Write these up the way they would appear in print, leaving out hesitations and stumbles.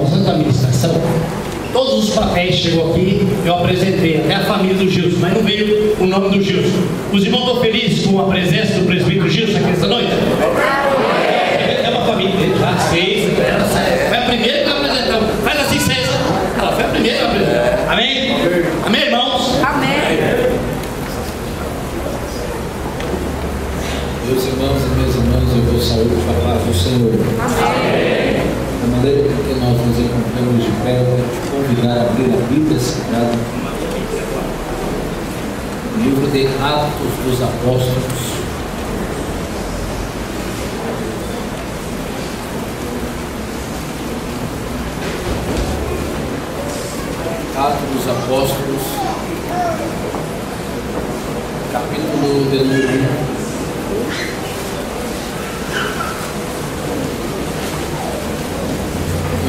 Santa Administração, todos os papéis chegou aqui, eu apresentei até a família do Gilson, mas não veio o nome do Gilson. Os irmãos estão felizes com a presença do presbítero Gilson aqui esta noite? É uma família dele, já fez, foi a primeira que apresentou. Faz assim, César. Ela foi a primeira que apresentou. Amém? Amém, irmãos? Amém. Meus irmãos e minhas irmãs, eu vou saúde com a paz do Senhor. Amém. Da maneira que nós nos encontramos de pé, eu quero te convidar a abrir a Bíblia Sagrada, o livro de Atos dos Apóstolos. Atos dos Apóstolos, capítulo de número 1.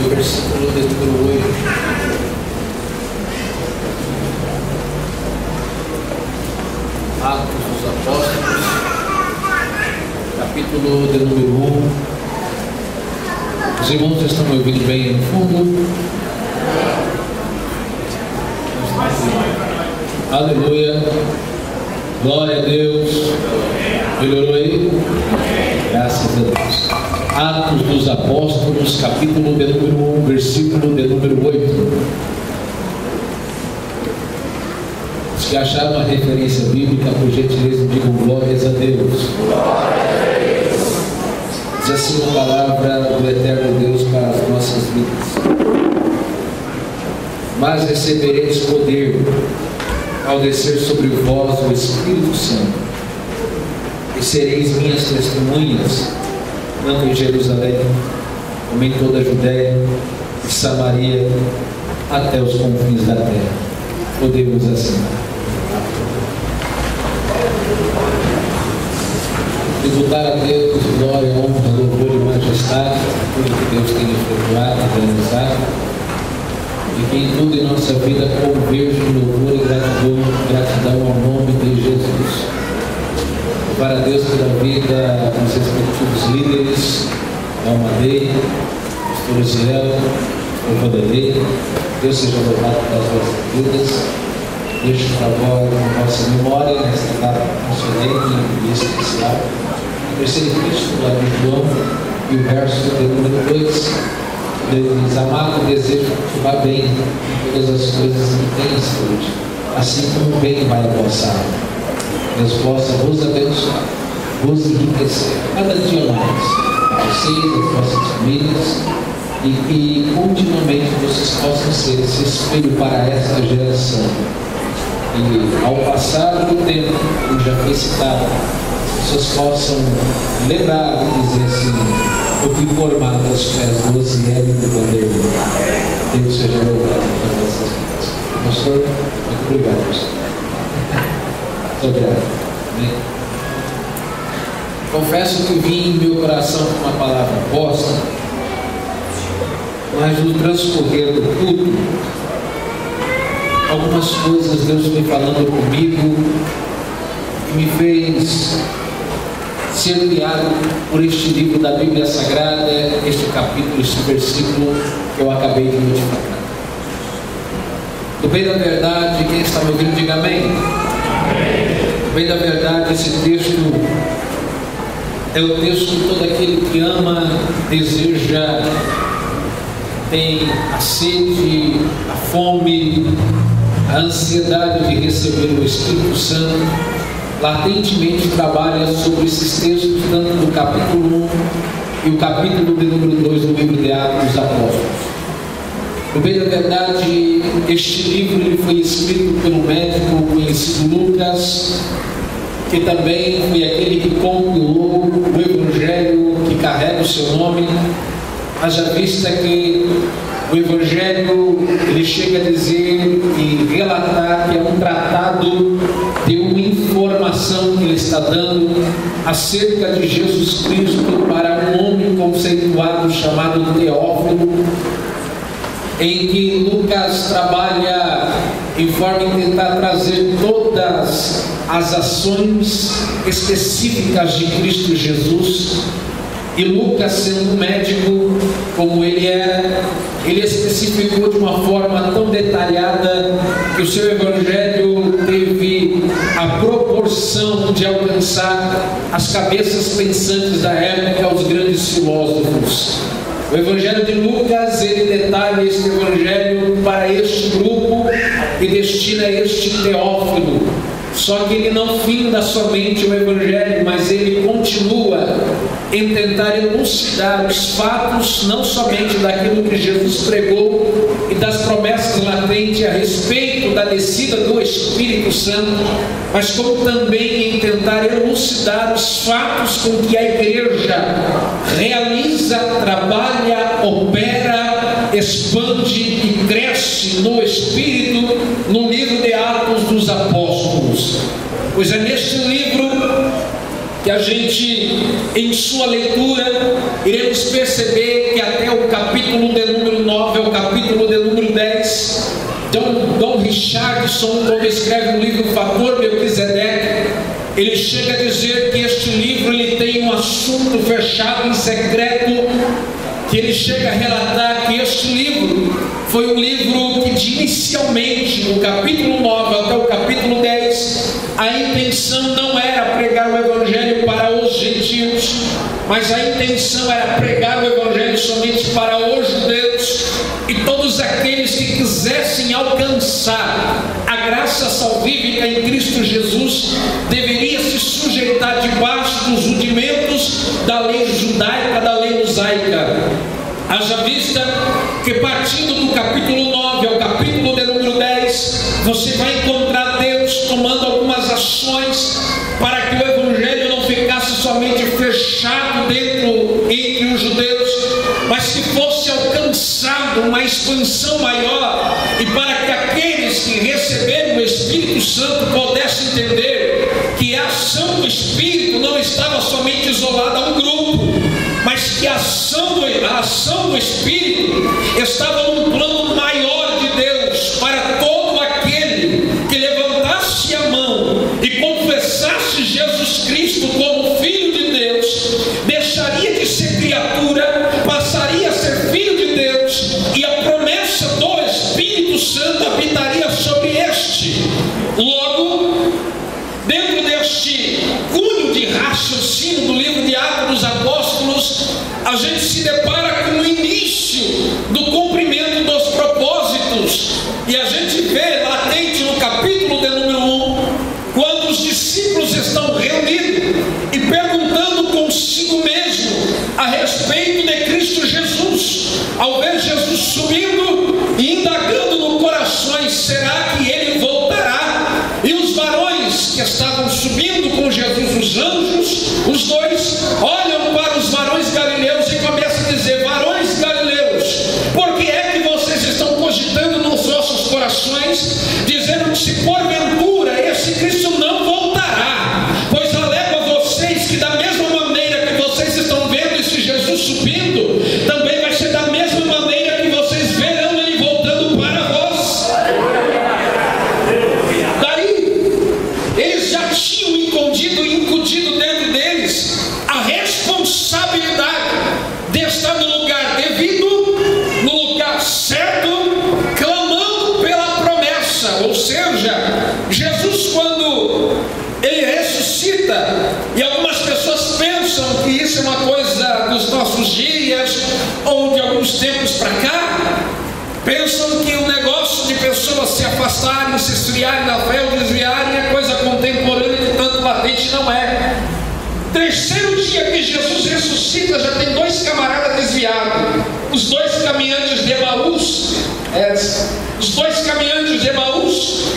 O versículo de número 8. Atos dos Apóstolos, capítulo de número 1. Os irmãos estão me ouvindo bem aí no fundo? Aleluia. Glória a Deus. Melhorou aí? Graças a Deus. Atos dos Apóstolos, capítulo de número 1, versículo de número 8. Os que acharam a referência bíblica, por gentileza, digam glórias a Deus. Diz assim a palavra do eterno Deus para as nossas vidas. Mas recebereis poder ao descer sobre vós o Espírito Santo, e sereis minhas testemunhas, tanto em Jerusalém, como em toda a Judéia e Samaria, até os confins da terra. Podemos assim. Tributar a Deus glória, honra, louvor e majestade, por tudo que Deus tem efetuado e realizado, e que em tudo em nossa vida converja em louvor e gratidão ao nome de Jesus. Para Deus pela vida dos respectivos líderes, Almadei, pastor Ziel, pastor Vanderlei. Deus seja louvado pelas vossas vidas. Deixe para vós na vossa memória, nesta data solene e especial, o terceiro Cristo lá de João, e o verso de número 2. Deus, amado, desejo que vá bem em todas as coisas que tem saúde, assim como o bem vai a vossa alma. Deus possa vos abençoar, vos enriquecer cada dia mais, vocês, as vossas famílias, e que continuamente vocês possam ser esse espelho para esta geração. E ao passar do tempo, como já foi citado, as pessoas possam lembrar e dizer assim: o que formado aos pés do Osiel e do Vanderlei. Deus seja louvado para vossas vidas. Pastor, muito obrigado, pastor. Muito obrigado. Amém. Confesso que vim em meu coração com uma palavra posta, mas no transcorrer do culto, algumas coisas Deus vem falando comigo e me fez ser guiado por este livro da Bíblia Sagrada, este capítulo, este versículo que eu acabei de notificar. Do bem da verdade, quem está me ouvindo, diga amém. Do bem da verdade, esse texto é o texto que todo aquele que ama, deseja, tem a sede, a fome, a ansiedade de receber o Espírito Santo, latentemente trabalha sobre esses textos, tanto no capítulo 1 e o capítulo de número 2 do livro de Atos dos Apóstolos. No bem da verdade, este livro ele foi escrito pelo médico conhecido Lucas, que também foi aquele que compilou o Evangelho que carrega o seu nome, haja vista que o Evangelho ele chega a dizer e relatar que é um tratado de uma informação que ele está dando acerca de Jesus Cristo para um homem conceituado chamado Teófilo, em que Lucas trabalha em forma de tentar trazer todas as ações específicas de Cristo Jesus E Lucas, sendo médico como ele era, ele especificou de uma forma tão detalhada que o seu evangelho teve a proporção de alcançar as cabeças pensantes da época, os grandes filósofos. O evangelho de Lucas, ele detalha este evangelho para este grupo e destina a este Teófilo. Só que ele não finda somente o evangelho, mas ele continua em tentar elucidar os fatos, não somente daquilo que Jesus pregou e das promessas latentes a respeito da descida do Espírito Santo, mas como também em tentar elucidar os fatos com que a igreja realiza, trabalha, opera, expande e cresce no Espírito, no livro de Atos dos Apóstolos. Pois é neste livro que a gente, em sua leitura, iremos perceber que até o capítulo de número 9 ao capítulo de número 10, Dom Richardson, quando escreve o livro Fator Melquisedeque, ele chega a dizer que este livro ele tem um assunto fechado em secreto, que ele chega a relatar que este livro foi um livro que inicialmente, no capítulo 9 até o capítulo 10, a intenção não era pregar o evangelho para os gentios, mas a intenção era pregar o evangelho somente para os judeus e todos aqueles que quisessem alcançar a graça salvífica em Cristo Jesus deveria se sujeitar debaixo dos rudimentos da lei judaica, da lei mosaica. Haja vista que partindo do capítulo 9 ao capítulo de número 10, você vai encontrar Deus tomando algumas ações para que o evangelho não ficasse somente fechado entre os judeus, mas que fosse alcançado uma expansão maior, e para que aqueles que receberam o Espírito Santo pudessem entender que a ação do Espírito não estava somente isolada a um grupo, mas que a ação do Espírito estava num plano maior de Deus para todo aquele que levantasse a mão e confessasse Jesus Cristo como Filho de Deus, deixaria de ser criatura, passaria a ser Filho de Deus, e a promessa do Espírito Santo habitaria sobre este. Logo, dentro deste cunho de raciocínio do livro de Atos dos Apóstolos, a gente se depara com o início do cumprimento dos propósitos, e a gente vê latente no capítulo de número 1, quando os discípulos estão reunidos e perguntando consigo mesmo a respeito de Cristo Jesus, ao ver Jesus subindo e indagando no coração: será que ele voltará? E os varões que estavam subindo com Jesus, os anjos, os dois olham para os varões galileus e começam a dizer: varões galileus, por que é que vocês estão cogitando nos vossos corações, dizendo que se porventura esse Cristo não voltará? Pois alego a vocês que da mesma maneira que vocês estão vendo esse Jesus subindo, também vai ser da mesma maneira que vocês verão ele voltando para vós. Daí eles já tinham incutido dentro deles a responsabilidade de estar no lugar devido, no lugar certo, clamando pela promessa. Ou seja, Jesus, quando ele ressuscita, e algumas pessoas pensam que isso é uma coisa dos nossos dias ou de alguns tempos para cá, pensam que o negócio de pessoas se afastarem, se esfriarem da fé ou desviarem é coisa contemporânea, de tanto latente não é. Terceiro dia que Jesus ressuscita, já tem dois camaradas desviados, os dois caminhantes de Emaús,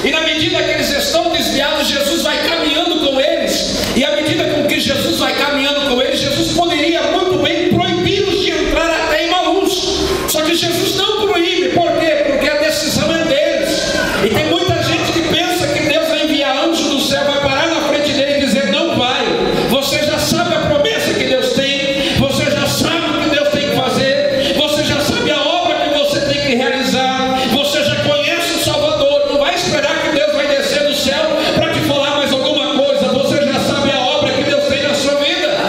e na medida que eles estão desviados, Jesus vai caminhando com eles, e à medida com que Jesus vai caminhando com eles, Jesus poderia muito bem proibi-los de entrar até Emaús, só que Jesus não proíbe. Por quê? Porque a decisão é deles. E tem muita gente que pensa que Deus vai enviar anjo do céu, vai parar na frente dele e dizer: não vai, você já sabe a promessa que Deus tem, você já sabe o que Deus tem que fazer, você já sabe a obra que você tem que realizar, você já conhece o Salvador, não vai esperar que Deus vai descer do céu para te falar mais alguma coisa, você já sabe a obra que Deus tem na sua vida.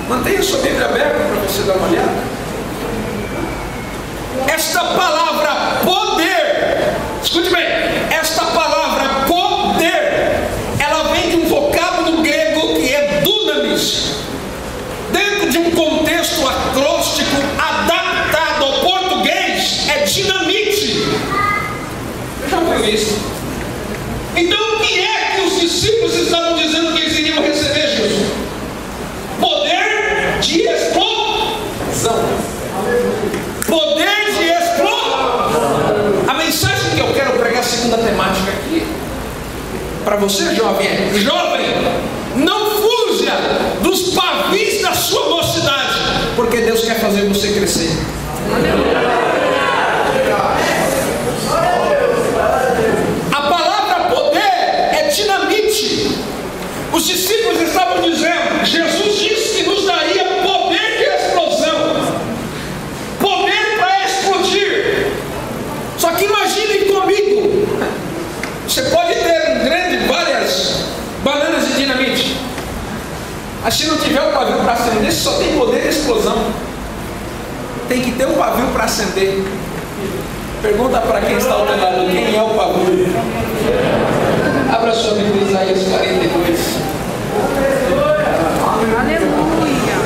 Mantenha sua Bíblia aberta para você dar uma olhada. Esta palavra poder, escute bem, esta palavra poder, ela vem de um vocábulo grego que é dunamis. Dentro de um contexto acróstico adaptado ao português, é dinamite. Eu já ouvi isso. Então o que é que os discípulos estavam dizendo que eles iriam receber, Jesus? Poder de explosão. Poder de explosão. A mensagem que eu quero pregar, a segunda temática aqui, para você, jovem, é: jovem, não fuja dos pavis da sua mocidade, porque Deus quer fazer você crescer. A palavra poder é dinamite. Os discípulos estavam dizendo, Jesus disse que nos daria poder de explosão, poder para explodir. Só que imaginem comigo, você pode ter várias bananas de dinamite, mas se não tiver o pavio para acender, só tem poder de explosão. Tem que ter um pavio para acender. Pergunta para quem está ao teu lado, quem é o pavio? Abra sua Bíblia em Isaías 42. Aleluia.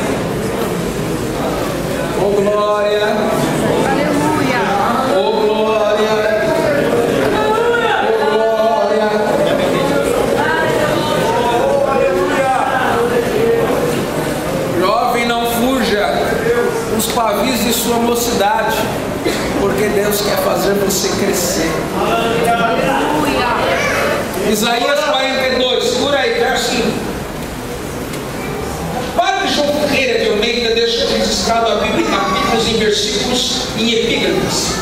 Oh glória. Aleluia. Oh glória. Oh glória. Jovem, não fuja dos pavis de sua mocidade, porque Deus quer fazer você crescer. Isaías 42, segura aí, verso 1. Para de João Ferreira de Almeida deixa registrado a Bíblia em capítulos, em versículos, em epígrafes.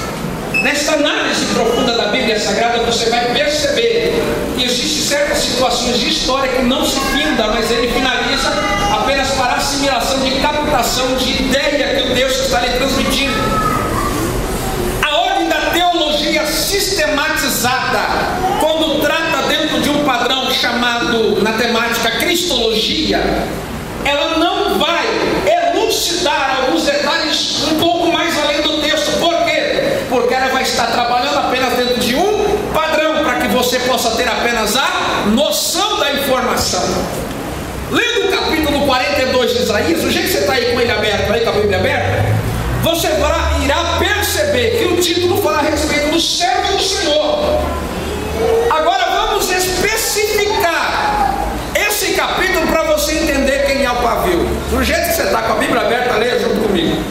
Nesta análise profunda da Bíblia Sagrada, você vai perceber que existem certas situações de história que não se finda, mas ele finaliza apenas para assimilação de captação de ideia que o Deus está lhe transmitindo. A ordem da teologia sistematizada, quando trata dentro de um padrão chamado na temática cristologia, ela não vai elucidar alguns detalhes um pouco mais além do texto. Por quê? Porque ela vai estar trabalhando apenas dentro de um padrão, para que você possa ter apenas a noção da informação. Lendo o capítulo 42 de Isaías, do jeito que você está aí com ele aberto, aí com a Bíblia aberta, você irá perceber que o título fala a respeito do servo do Senhor. Agora vamos especificar esse capítulo para você entender quem é o pavio. Do jeito que você está com a Bíblia aberta, leia junto comigo.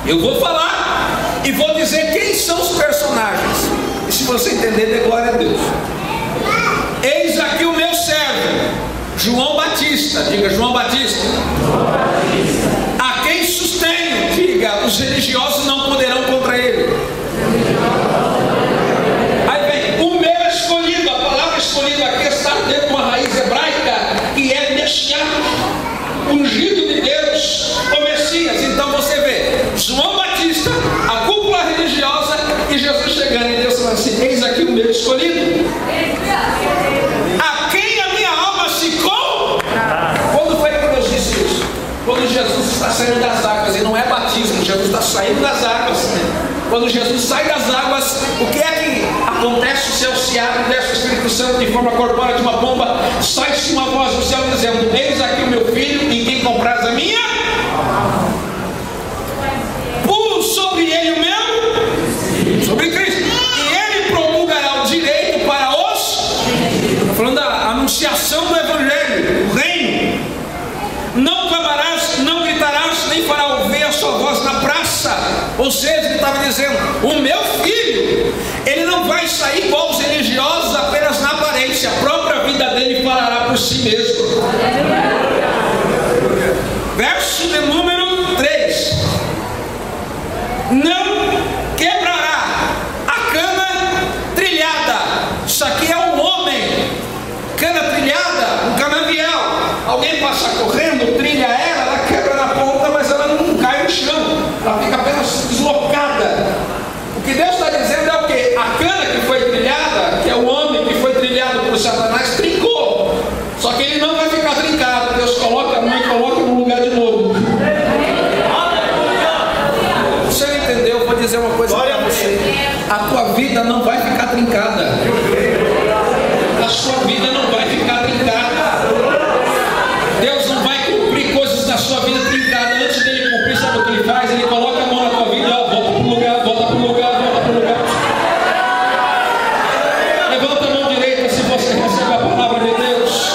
Eu vou falar e vou dizer quem são os personagens. E se você entender, dê glória a Deus. Eis aqui o meu servo, João Batista. Diga, João Batista. A quem sustenho. Diga, os religiosos não poderão contra ele. Aí vem, o meu escolhido. A palavra escolhido aqui está dentro de uma raiz hebraica que é Messias, ungido de Deus, o Messias. Então você vê João Batista, a cúpula religiosa, e Jesus chegando, e Deus falando assim: eis aqui o meu escolhido, a quem a minha alma se Quando foi que Deus disse isso? Quando Jesus está saindo das águas, e não é batismo, Jesus está saindo das águas. Quando Jesus sai das águas, o que é que acontece? O céu se abre, desce o Espírito Santo de forma corpórea de uma pomba, sai-se uma voz do céu dizendo: eis aqui o meu filho, em quem compraz a minha. Pus sobre ele o meu, sobre Cristo, e ele promulgará o direito para os, falando da anunciação do Evangelho, o reino. Não clamarás, não gritarás, nem fará ouvir a sua voz na praça. Ou seja, ele estava dizendo: o meu filho, ele não vai sair igual os religiosos apenas na aparência, a própria vida dele falará por si mesmo. Verso de número 3: não quebrará a cana trilhada. Isso aqui é um homem, cana trilhada, um canavial. Alguém passa correndo, trilha ela quebra na ponta, mas ela não cai no chão, ela fica apenas deslocada. O que Deus está dizendo é o quê? A cana que foi trilhada, que é o homem que foi trilhado por Satanás, trincou. Só que ele não vai ficar trincado. Deus coloca a mão e coloca no lugar de novo. a tua vida não vai ficar trincada. A sua vida não vai ficar trincada. Deus não vai cumprir coisas na sua vida trincada. Antes dele cumprir, sabe o que ele faz? Ele coloca a mão na tua vida e volta para o lugar, volta para o lugar, volta para o lugar. Levanta a mão direita se você recebe a palavra de Deus.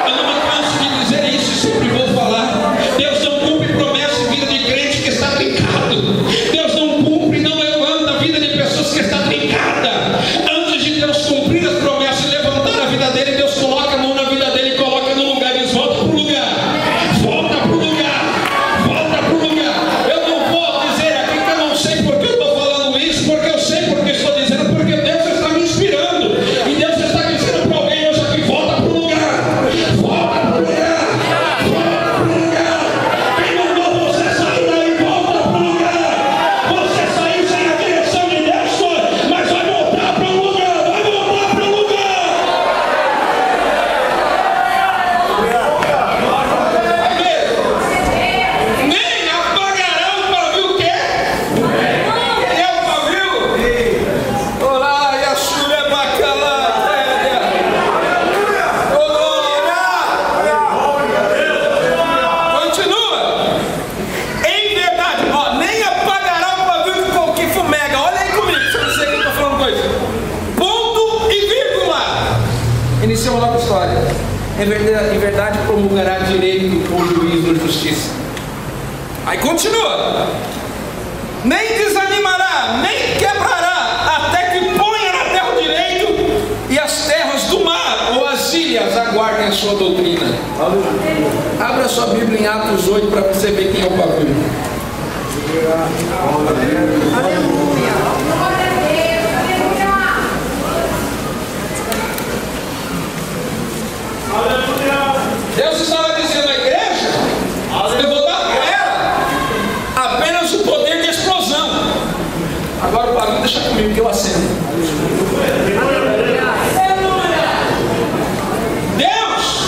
Eu não me canso de dizer isso e sempre vou falar. Deus não cumpre promessa em vida de crente que está trincado. Deus não cumpre, não levanta a vida de pessoas que está trincada. Antes de Deus cumprir as promessas e levantar a vida dele, Deus coloca a mão na vida dele e coloca no lugar e diz: volta para o lugar, volta para o lugar, volta para o lugar. Eu não vou dizer aqui que eu não sei porque eu estou falando isso, porque eu sei porque estou dizendo, porque Deus está me inspirando. E Deus está dizendo para alguém hoje aqui: volta para o lugar, volta para o lugar, volta para o lugar. Quem mandou você sair daí, volta para o lugar. Você saiu sem a direção de Deus, mas vai voltar para o lugar, vai voltar para o lugar. Nem apagarão o pavio o quê? Quem é o pavio? Olá, Yashua é bacana. Continua. Em verdade, ó, nem apagará o pavio que fumega. Olha aí comigo, deixa eu dizer que eu estou falando coisa. Ponto e vírgula. Inicia uma nova história. Em verdade, promulgará direito com juízo e justiça. Aí continua. Nem desanimará, nem quebrará, até que ponha na terra o direito e as terras do mar ou as ilhas aguardem a sua doutrina. Abra sua Bíblia em Atos 8 para você ver quem é o pavio. Deus estava dizendo à igreja: eu vou dar para ela apenas o poder de explosão. Agora o pavio deixa comigo que eu acendo. Deus,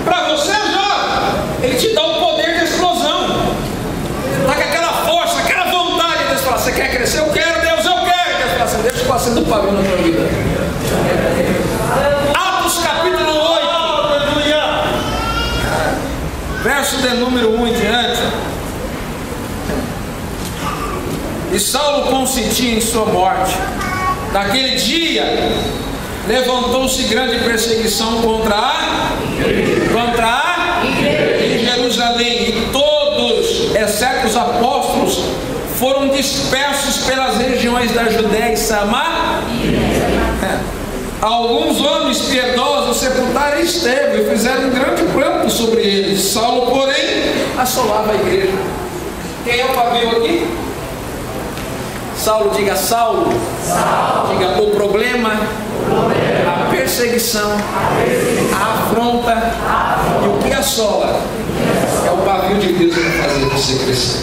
para você, jovem, Ele te dá o poder de explosão. Está com aquela força, aquela vontade. Deus fala: você quer crescer? Eu quero, Deus, eu quero. Deus fala assim: deixa eu acender o pavio na tua vida. Atos capítulo 8. Verso de número 1 em diante. E Saulo consentia em sua morte. Naquele dia levantou-se grande perseguição contra em Jerusalém, e todos, exceto os apóstolos, foram dispersos pelas regiões da Judéia e Samaria. Alguns homens piedosos sepultaram Estevão e fizeram um grande pranto sobre eles. Saulo, porém, assolava a igreja. Quem é o pavio aqui? Saulo, diga Saulo. Diga o problema, a perseguição, a afronta e o que assola é o pavio de Deus para fazer você crescer.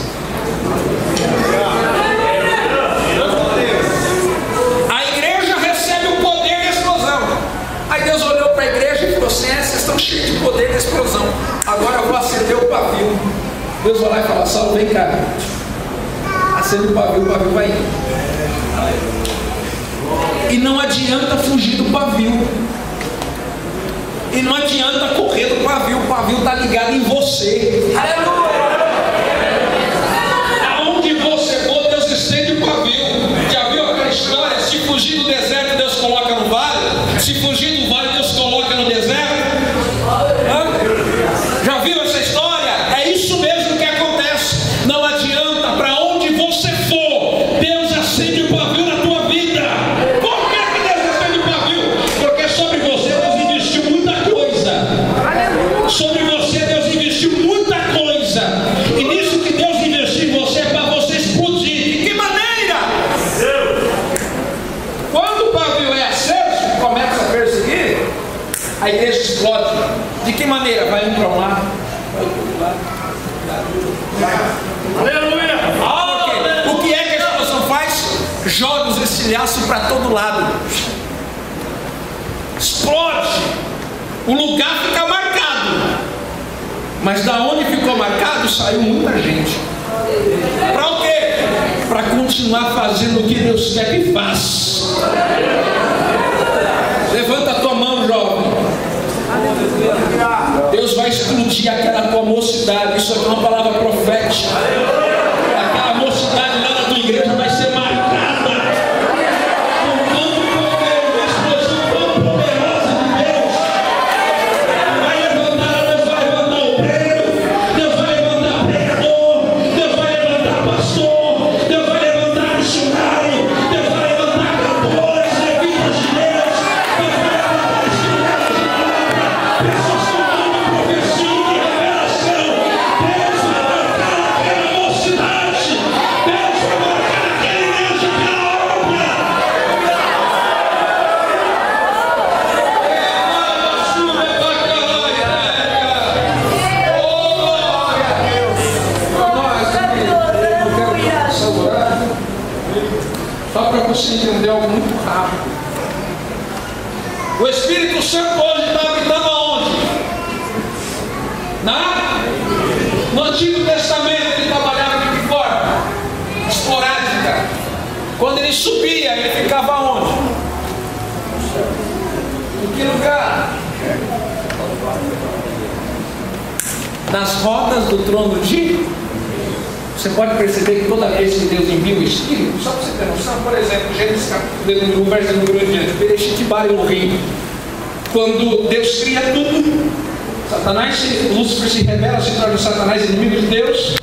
Aí Deus olhou para a igreja e falou assim: vocês estão cheios de poder de explosão, agora eu vou acender o pavio. Deus vai lá e fala: Saulo, vem cá, acende o pavio vai ir. E não adianta fugir do pavio, e não adianta correr do pavio, o pavio está ligado em você. Aleluia! Aonde você for, Deus estende o pavio. Já viu aquela história? Se fugir do deserto, Deus coloca no vale. Se fugir do vale, Deus coloca no deserto. Já viu essa história? É isso mesmo que acontece. Não adianta, para onde você for, Deus acende o pavio na tua vida. Por que Deus acende o pavio? Porque sobre você Deus investiu muita coisa. Sobre você Deus investiu muita coisa. E nisso que Deus investiu em você é para você explodir. De que maneira? Quando o pavio é aceso, começa a perseguir, a igreja explode. De que maneira? Vai um para um lado, vai outro lado. Aleluia! O que é que a explosão faz? Joga os estilhaços para todo lado. Explode. O lugar fica marcado. Mas da onde ficou marcado, saiu muita gente. Para o quê? Para continuar fazendo o que Deus quer que faça. Levanta a tua mão, jovem. Deus vai explodir aquela tua mocidade. Isso aqui é uma palavra profética. Aquela mocidade lá na tua igreja vai ser marcada com tanto poder, uma explosão tão poderosa de Deus. Vai levantar, Deus vai levantar obreiro, Deus vai levantar pregador, Deus vai levantar pastor, Deus vai levantar missionário, Deus vai levantar cantores, levitas de Deus, Deus vai levantar escrituras de palavra, pessoas com dom de profecia e revelação. Deus vai marcar aquela mocidade, Deus vai marcar aquela igreja, aquela obra. Só para você entender algo muito rápido. O Espírito Santo hoje está habitando aonde? No Antigo Testamento ele trabalhava de que forma? Esporádica. Quando ele subia, ele ficava onde? Em que lugar? Nas rodas do trono de... Você pode perceber que toda vez que Deus envia o Espírito, só para você ter noção, por exemplo, Gênesis capítulo 1, verso número 8, Bereshit Elohim, quando Deus cria tudo, Lúcifer se rebela, se torna Satanás inimigo de Deus,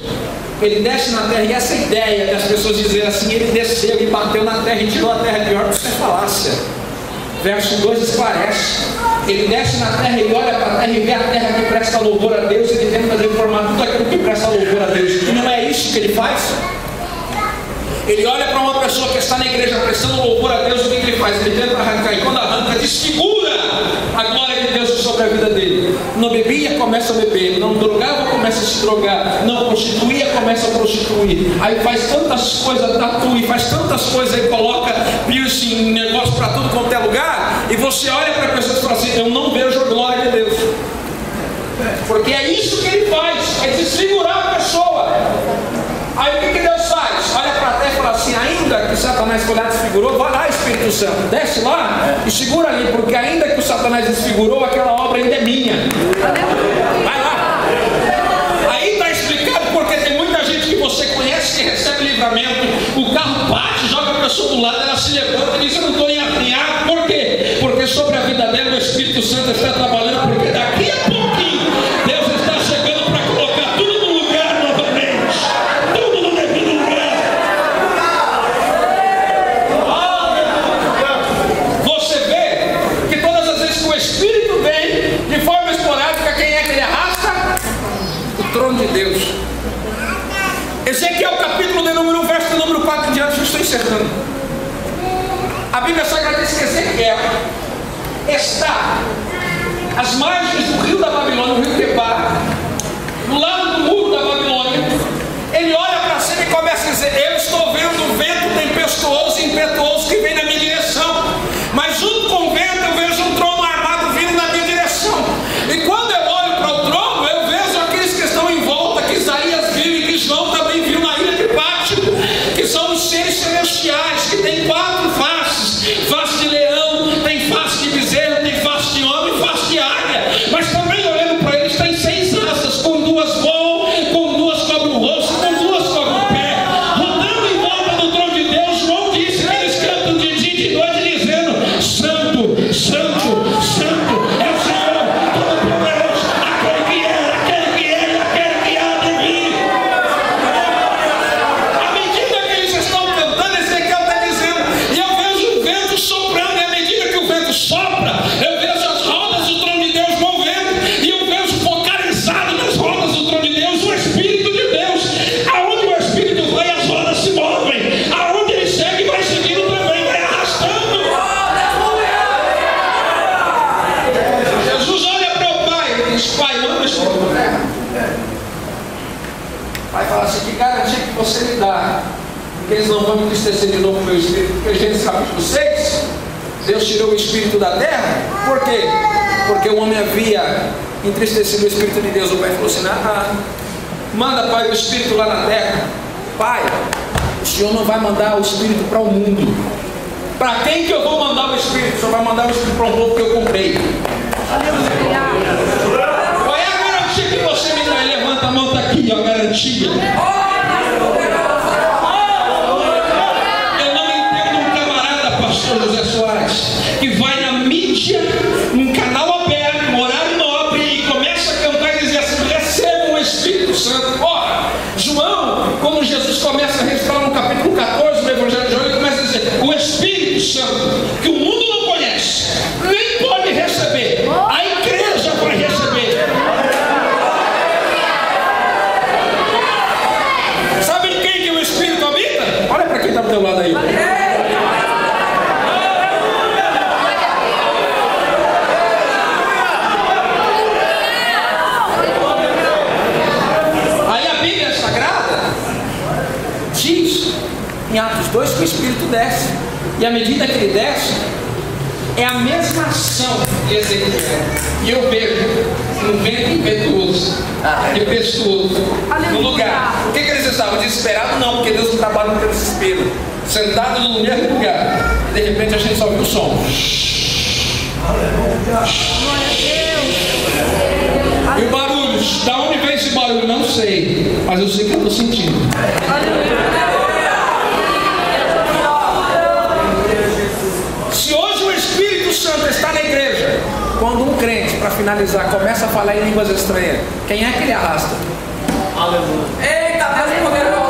ele desce na terra, e essa ideia das pessoas dizerem assim, ele desceu e bateu na terra e tirou a terra de ordem, isso é falácia. Verso 2 esclarece. Ele desce na terra e olha para a terra e vê a terra que presta louvor a Deus. Ele tenta reformar tudo aquilo que presta louvor a Deus. E não é isso que ele faz? Ele olha para uma pessoa que está na igreja prestando louvor a Deus. O que ele faz? Ele tenta arrancar. E quando arranca, desfigura a glória de Deus sobre a vida dele. Não bebia, começa a beber. Não drogava, começa a se drogar. Não prostituía, começa a prostituir. Aí faz tantas coisas, tatua e faz tantas coisas. Aí coloca piercing, negócio para tudo quanto é lugar. E você olha para a pessoa e fala assim: eu não vejo a glória de Deus. Porque é isso que ele faz, é desfigurar a pessoa. Aí o que Deus faz? Olha para a terra e fala assim: ainda que Satanás foi lá e desfigurou, vai lá, Espírito Santo, desce lá e segura ali, porque ainda que o Satanás desfigurou, aquela obra ainda é minha. Vai lá. Aí está explicado porque tem muita gente que você conhece que recebe livramento, o carro bate, joga a pessoa do lado, ela se levanta e diz: eu não estou em apneado. Por quê? Porque sobre a vida dela o Espírito Santo está trabalhando, porque daqui a pouquinho Deus está chegando para colocar tudo no lugar novamente, tudo no devido lugar. Você vê que todas as vezes que o Espírito vem de forma esporádica, quem é que ele arrasta? O trono de Deus. Ezequiel capítulo de número 1, verso número 4 em diante, eu estou encerrando. A Bíblia Sagrada diz que Ezequiel está às margens do rio da Babilônia, o rio Quebar, do lado do muro da Babilônia. Ele olha para cima e começa a dizer: eu estou vendo um vento tempestuoso e impetuoso que vem na minha direção, mas junto com o vento eu vejo um trono armado vindo na minha direção. E quando eu olho para o trono, eu vejo aqueles que estão em volta, que Isaías viu e que João também viu na ilha de Pátimo, que são os seres celestiais, que têm 4 faces: face de leão, tem face de bezerro, tem face de homem, face de águia. Mas também olhando para eles, tem 6 asas, com 2 voam, com 2 cobrem o rosto, com 2 cobrem o pé. Rodando em volta do trono de Deus, João disse que eles cantam de dia e de noite, dizendo: Santo, Santo, Santo é o Senhor Todo-Poderoso, aquele que era, aquele que é e aquele que há de vir. À medida que eles estão cantando, Ezequiel está dizendo: e eu vejo o vento soprando, e à medida que o vento sopra, eu vejo as rodas do trono de Deus movendo, e eu vejo focalizado nas rodas do trono de Deus o Espírito de Deus. Aonde o Espírito vai, as rodas se movem. Aonde ele segue, vai seguindo também, vai arrastando. Jesus olha para o Pai e diz: Pai, manda o Espírito na terra. O Pai fala assim: que garantia que você me dá, porque eles não vão me entristecer de novo o meu Espírito? Porque Gênesis capítulo 6, Deus tirou o Espírito da terra. Por quê? Porque o homem havia entristecido o Espírito de Deus. O Pai falou assim: Manda, Pai, o Espírito lá na terra. Pai, o Senhor não vai mandar o Espírito para o mundo. Para quem que eu vou mandar o Espírito? O Senhor vai mandar o Espírito para um povo que eu comprei. Qual é a garantia que você me dá? Levanta a mão, está aqui, ó, a garantia. Eu não entendo um camarada, pastor José Soares, que vai na mídia, num canal aberto, um horário nobre, e começa a cantar e dizer assim: receba o Espírito Santo. Ora, João, como Jesus começa a registrar no capítulo 14 do Evangelho de João, ele começa a dizer: o Espírito Santo, que o mundo não conhece, nem pode receber, a igreja vai receber. Sabe em quem que o Espírito habita? Olha para quem está do teu lado aí. Aí a Bíblia Sagrada diz em Atos 2 que o Espírito desce, e à medida que ele desce, é a mesma ação de Ezequiel. E eu vejo um vento impetuoso, tempestuoso, no lugar. Por que eles estavam desesperados? Não, porque Deus não trabalha no desespero. Sentados no mesmo lugar, de repente a gente só viu o som. E o barulho, da onde vem esse barulho? Não sei, mas eu sei que eu estou sentindo. Se hoje o Espírito Santo está na igreja, quando um crente, para finalizar, começa a falar em línguas estranhas, quem é que ele arrasta? Aleluia. Eita, Deus é poderoso.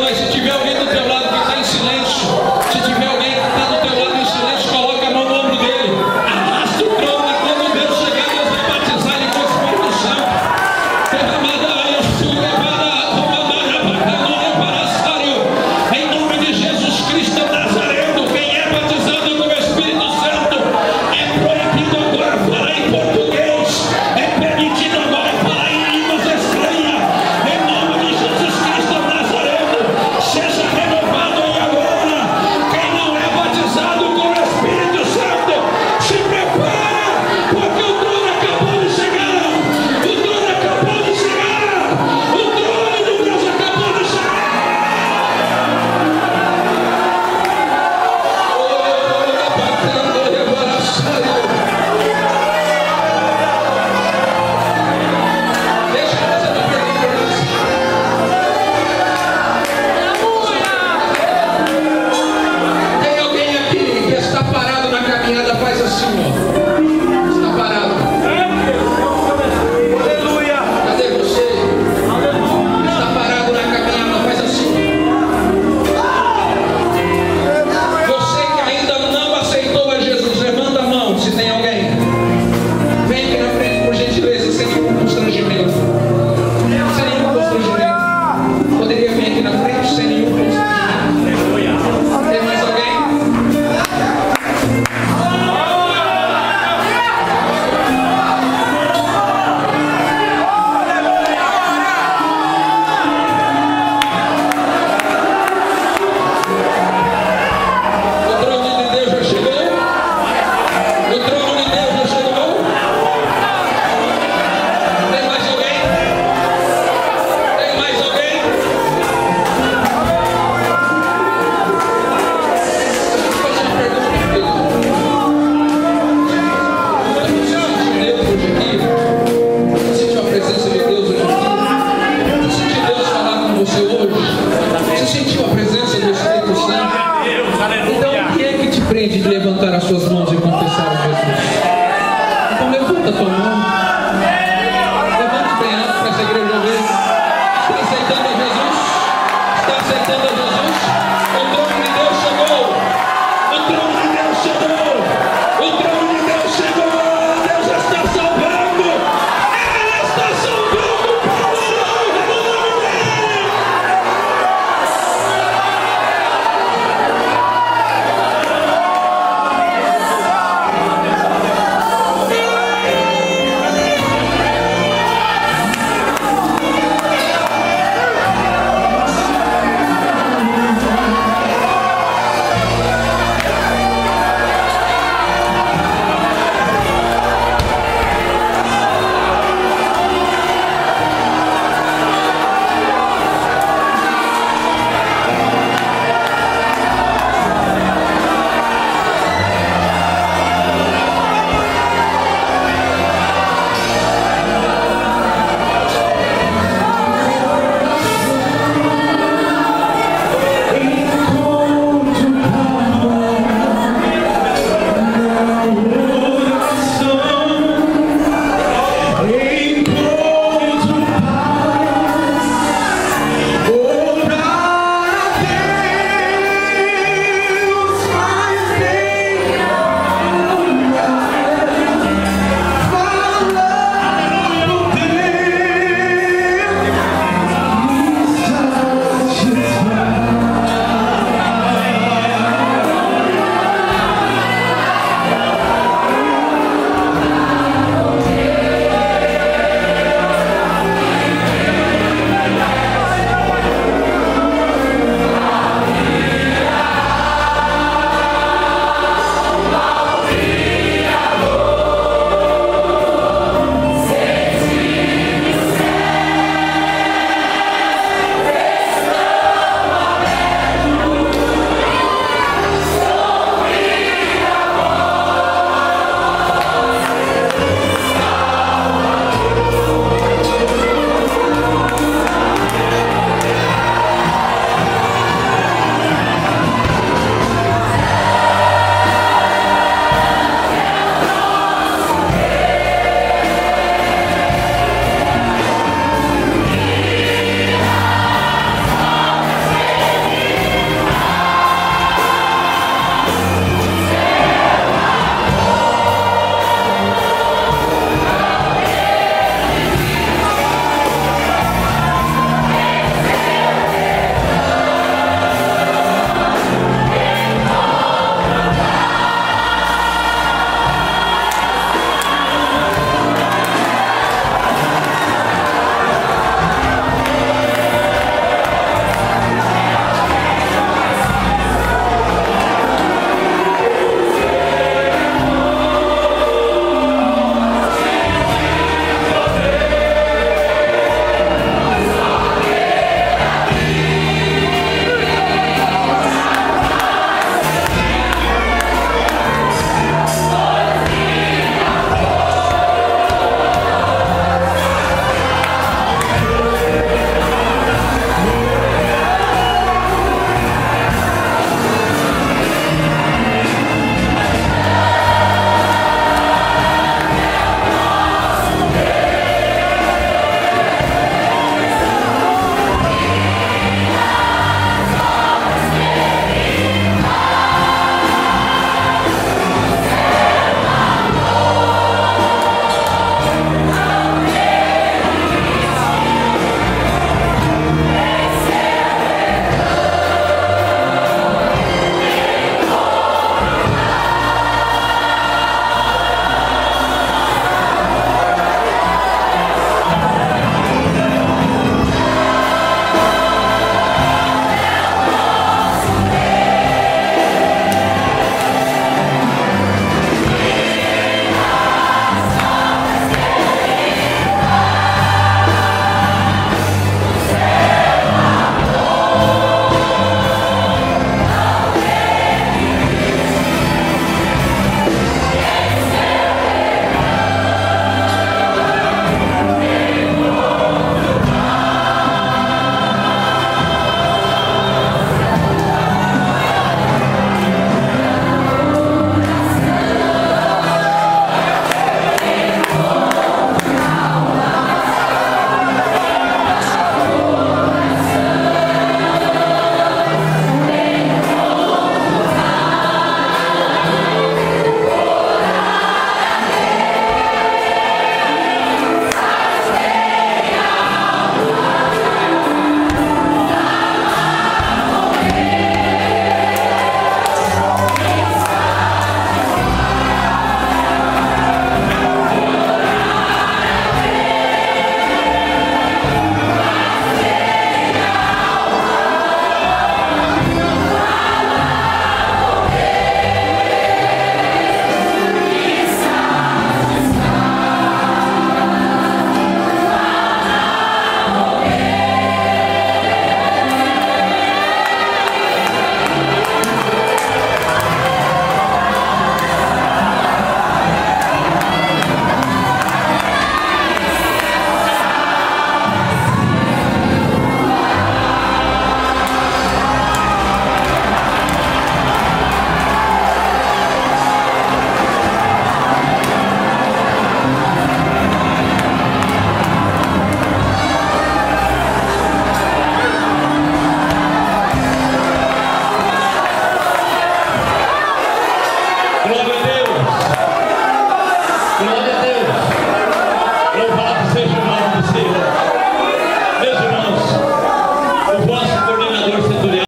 Se tiver alguém do teu lado que está em silêncio, se as suas mãos.